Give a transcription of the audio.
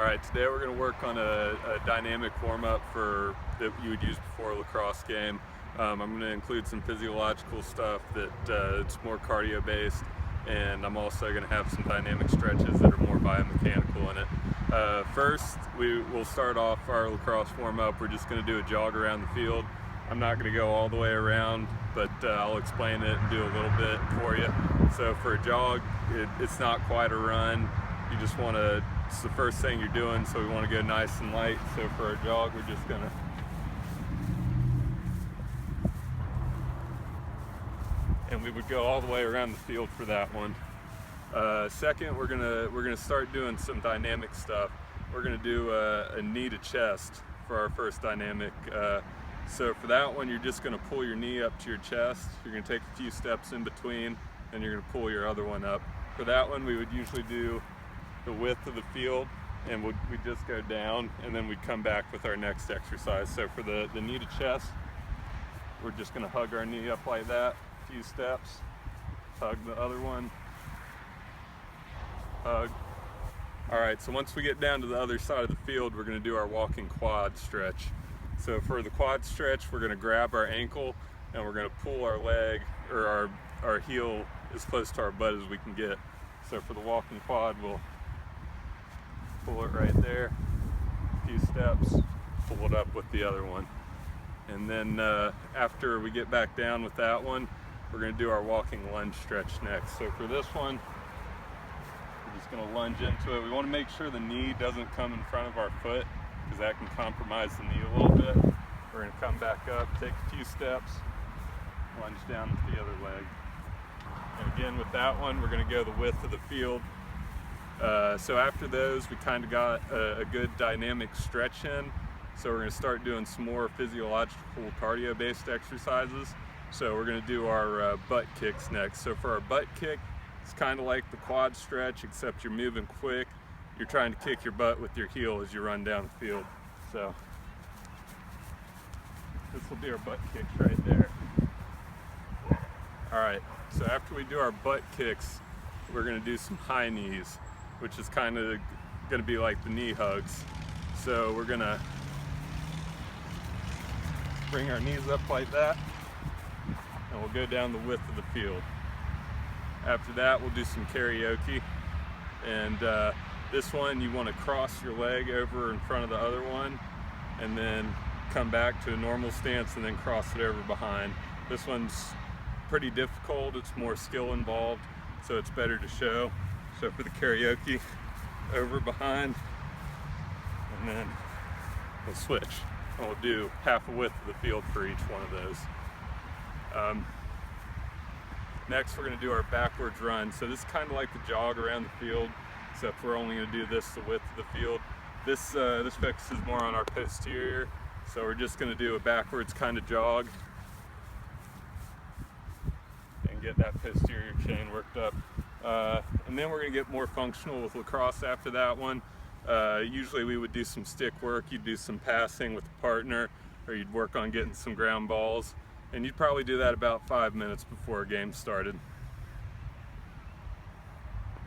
All right, today we're going to work on a dynamic warm-up that you would use before a lacrosse game. I'm going to include some physiological stuff that it's more cardio-based, and I'm also going to have some dynamic stretches that are more biomechanical in it. First, we'll start off our lacrosse warm-up. We're just going to do a jog around the field. I'm not going to go all the way around, but I'll explain it and do a little bit for you. So for a jog, it's not quite a run. You just want to, it's the first thing you're doing, so we want to go nice and light. So for a jog, we're just gonna we would go all the way around the field for that one. Second, we're gonna start doing some dynamic stuff. We're gonna do a knee to chest for our first dynamic. So for that one, you're just gonna pull your knee up to your chest. You're gonna take a few steps in between, and you're gonna pull your other one up. For that one, we would usually do the width of the field, and we'd just go down, and then we'd come back with our next exercise. So for the knee to chest, we're just gonna hug our knee up like that, a few steps, hug the other one, hug. All right, so once we get down to the other side of the field, we're gonna do our walking quad stretch. So for the quad stretch, we're gonna grab our ankle, and we're gonna pull our leg, or our heel, as close to our butt as we can get. So for the walking quad, we'll pull it right there, a few steps, pull it up with the other one. And then after we get back down with that one, we're gonna do our walking lunge stretch next. So for this one, we're just gonna lunge into it. We wanna make sure the knee doesn't come in front of our foot, because that can compromise the knee a little bit. We're gonna come back up, take a few steps, lunge down with the other leg. And again, with that one, we're gonna go the width of the field. So after those, we kind of got a good dynamic stretch in. So we're gonna start doing some more physiological cardio-based exercises. So we're gonna do our butt kicks next. So for our butt kick, it's kind of like the quad stretch, except you're moving quick. You're trying to kick your butt with your heel as you run down the field. So this will be our butt kicks right there. All right, so after we do our butt kicks, we're gonna do some high knees, which is kind of gonna be like the knee hugs. So we're gonna bring our knees up like that, and we'll go down the width of the field. After that, we'll do some karaoke. And this one, you wanna cross your leg over in front of the other one, and then come back to a normal stance and then cross it over behind. This one's pretty difficult, it's more skill involved, so it's better to show. So for the karaoke, over behind, and then we'll switch. And we'll do half a width of the field for each one of those. Next, we're gonna do our backwards run. So this is kind of like the jog around the field, except we're only gonna do this the width of the field. This focuses more on our posterior, so we're just gonna do a backwards kind of jog and get that posterior chain worked up. And then we're gonna get more functional with lacrosse after that one. Usually we would do some stick work, you'd do some passing with a partner, or you'd work on getting some ground balls. And you'd probably do that about 5 minutes before a game started.